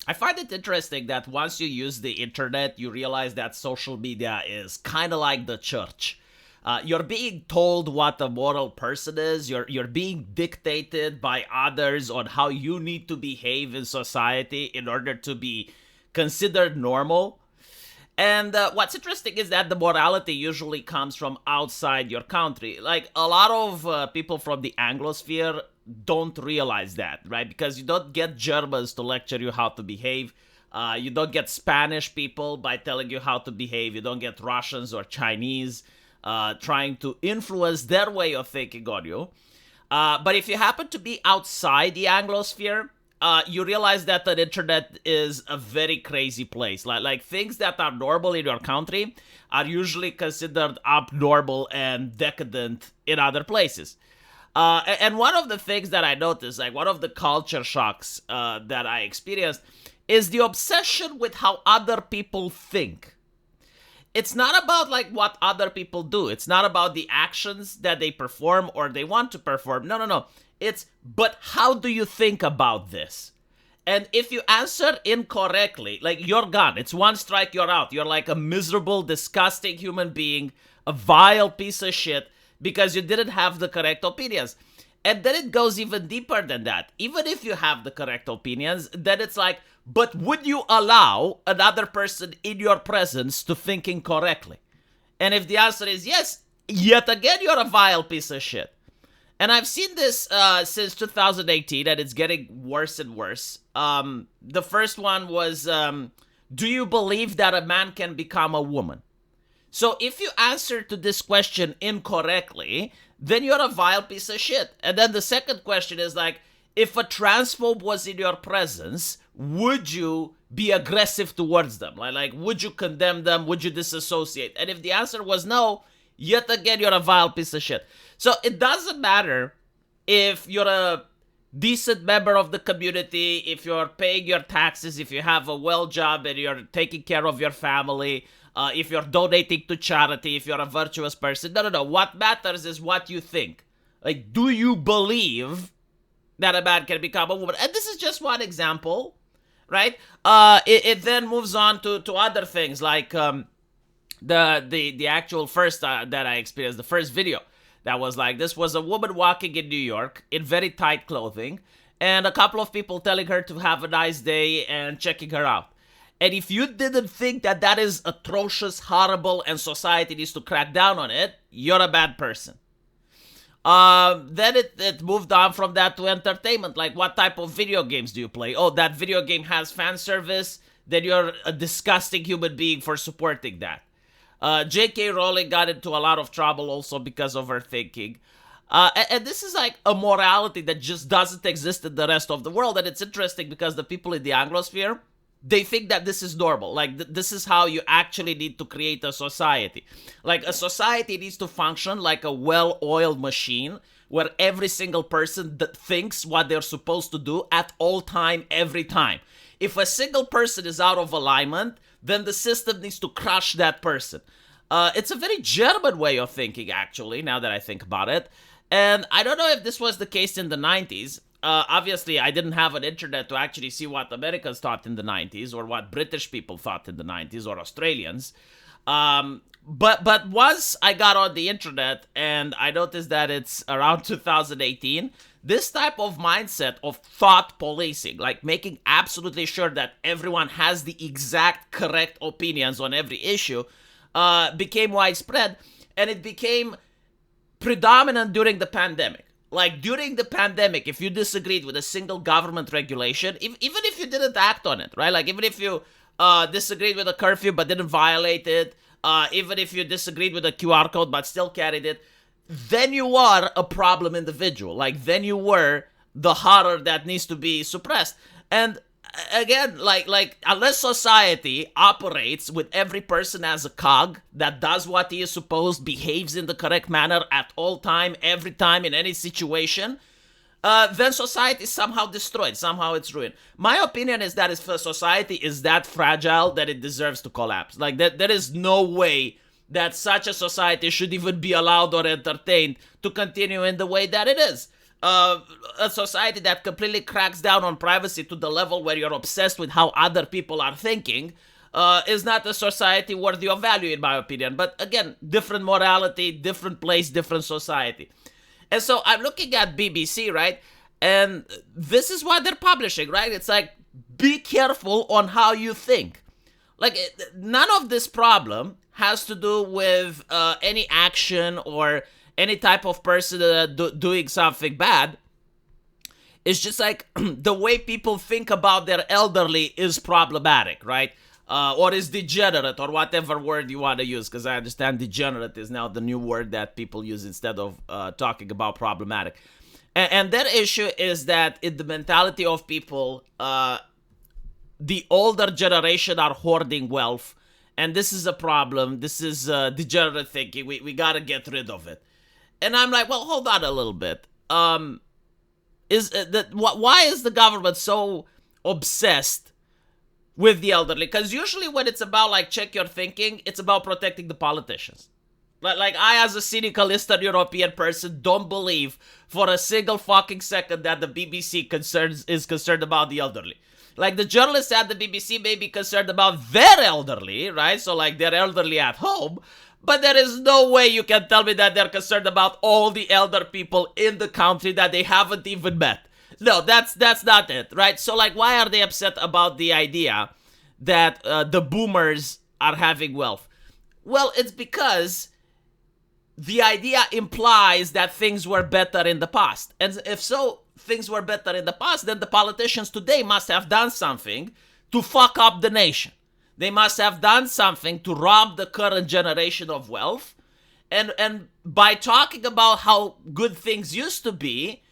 I find it interesting that once you use the internet, you realize that social media is kind of like the church. You're being told what a moral person is. You're being dictated by others on how you need to behave in society in order to be considered normal. And what's interesting is that the morality usually comes from outside your country. Like a lot of people from the Anglosphere don't realize that, right? Because you don't get Germans to lecture you how to behave. You don't get Spanish people by telling you how to behave. You don't get Russians or Chinese trying to influence their way of thinking on you. But if you happen to be outside the Anglosphere, you realize that the internet is a very crazy place. Like things that are normal in your country are usually considered abnormal and decadent in other places. And one of the things that I noticed, like one of the culture shocks that I experienced, is the obsession with how other people think. It's not about like what other people do. It's not about the actions that they perform or they want to perform. No, no, no. It's, but how do you think about this? And if you answer incorrectly, like you're gone. It's one strike, you're out. You're like a miserable, disgusting human being, a vile piece of shit because you didn't have the correct opinions. And then it goes even deeper than that. Even if you have the correct opinions, then it's like, but would you allow another person in your presence to think incorrectly? And if the answer is yes, yet again, you're a vile piece of shit. And I've seen this since 2018, and it's getting worse and worse. The first one was, do you believe that a man can become a woman? So if you answer to this question incorrectly, then you're a vile piece of shit. And then the second question is like, if a transphobe was in your presence, would you be aggressive towards them? Like, would you condemn them? Would you disassociate? And if the answer was no, yet again, you're a vile piece of shit. So it doesn't matter if you're a decent member of the community, if you're paying your taxes, if you have a well job and you're taking care of your family, if you're donating to charity, if you're a virtuous person. No, no, no. What matters is what you think. Like, do you believe that a man can become a woman? And this is just one example, right? It then moves on to other things like the actual first that I experienced, the first video that was like, this was a woman walking in New York in very tight clothing and a couple of people telling her to have a nice day and checking her out. And if you didn't think that that is atrocious, horrible, and society needs to crack down on it, you're a bad person. Then it moved on from that to entertainment. Like, what type of video games do you play? Oh, that video game has fan service? Then you're a disgusting human being for supporting that. J.K. Rowling got into a lot of trouble also because of her thinking. And this is like a morality that just doesn't exist in the rest of the world. And it's interesting because the people in the Anglosphere, they think that this is normal. Like, this is how you actually need to create a society. Like, a society needs to function like a well-oiled machine where every single person that thinks what they're supposed to do at all time, every time. If a single person is out of alignment, then the system needs to crush that person. It's a very German way of thinking, actually, now that I think about it. And I don't know if this was the case in the 90s. Obviously, I didn't have an internet to actually see what Americans thought in the 90s or what British people thought in the 90s or Australians. But once I got on the internet and I noticed that it's around 2018, this type of mindset of thought policing, like making absolutely sure that everyone has the exact correct opinions on every issue, became widespread, and it became predominant during the pandemic. Like, during the pandemic, if you disagreed with a single government regulation, even if you didn't act on it, right? Like, even if you disagreed with a curfew but didn't violate it, even if you disagreed with a QR code but still carried it, then you are a problem individual. Like, then you were the horror that needs to be suppressed. And again, like unless society operates with every person as a cog that does what he is supposed, behaves in the correct manner at all time, every time, in any situation, then society is somehow destroyed. Somehow it's ruined. My opinion is that if society is that fragile, that it deserves to collapse. Like, that there is no way that such a society should even be allowed or entertained to continue in the way that it is. uh, a society that completely cracks down on privacy to the level where you're obsessed with how other people are thinking is not a society worthy of value, in my opinion. But again, different morality, different place, different society. And so I'm looking at BBC, right? And this is what they're publishing, right? It's like, be careful on how you think. Like, none of this problem has to do with any action or any type of person doing something bad. It's just like the way people think about their elderly is problematic, right? Or is degenerate, or whatever word you want to use, because I understand degenerate is now the new word that people use instead of talking about problematic. And that issue is that in the mentality of people, the older generation are hoarding wealth, and this is a problem. This is degenerate thinking. We got to get rid of it. And I'm like, well, hold on a little bit. Is that why is the government so obsessed with the elderly? Because usually when it's about like check your thinking, it's about protecting the politicians. Like I, as a cynical Eastern European person, don't believe for a single fucking second that the BBC is concerned about the elderly. Like, the journalists at the BBC may be concerned about their elderly, right? So like they're elderly at home, but there is no way you can tell me that they're concerned about all the elder people in the country that they haven't even met. No, that's not it, right? So like, why are they upset about the idea that the boomers are having wealth? Well, it's because the idea implies that things were better in the past. And if so, things were better in the past, then the politicians today must have done something to fuck up the nation. They must have done something to rob the current generation of wealth. And by talking about how good things used to be,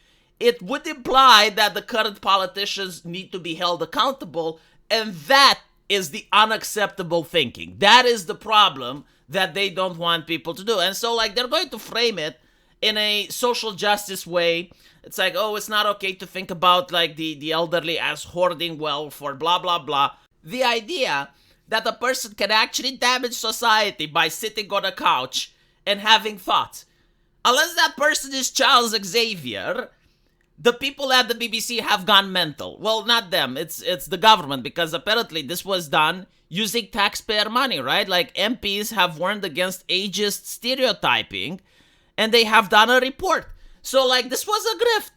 it would imply that the current politicians need to be held accountable. And that is the unacceptable thinking. That is the problem that they don't want people to do. And so like, they're going to frame it in a social justice way. It's like, oh, it's not okay to think about like the elderly as hoarding wealth or blah, blah, blah. The idea that a person can actually damage society by sitting on a couch and having thoughts. Unless that person is Charles Xavier, the people at the BBC have gone mental. Well, not them. It's the government, because apparently this was done using taxpayer money, right? Like, MPs have warned against ageist stereotyping, and they have done a report. So, like, this was a grift.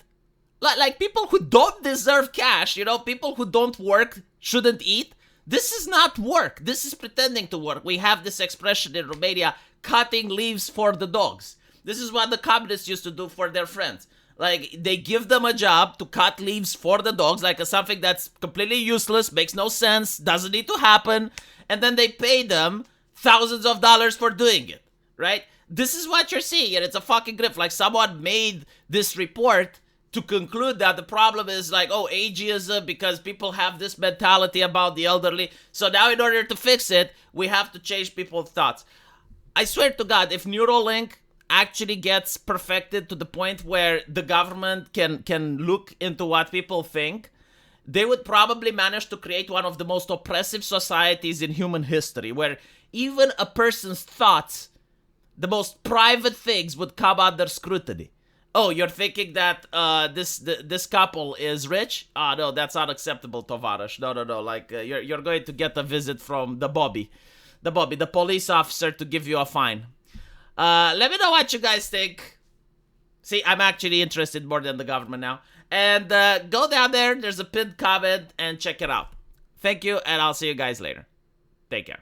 Like people who don't deserve cash, you know, people who don't work shouldn't eat. This is not work. This is pretending to work. We have this expression in Romania, cutting leaves for the dogs. This is what the communists used to do for their friends. Like, they give them a job to cut leaves for the dogs, like something that's completely useless, makes no sense, doesn't need to happen, and then they pay them thousands of dollars for doing it, right? This is what you're seeing, and it's a fucking grift. Like, someone made this report to conclude that the problem is like, oh, ageism, because people have this mentality about the elderly. So now in order to fix it, we have to change people's thoughts. I swear to God, if Neuralink actually gets perfected to the point where the government can look into what people think, they would probably manage to create one of the most oppressive societies in human history, where even a person's thoughts, the most private things, would come under scrutiny. Oh, you're thinking that this couple is rich? Ah, no, that's unacceptable, Tovarish. No. Like, you're going to get a visit from the police officer, to give you a fine. Let me know what you guys think. See, I'm actually interested more than the government now. And go down there. There's a pinned comment and check it out. Thank you, and I'll see you guys later. Take care.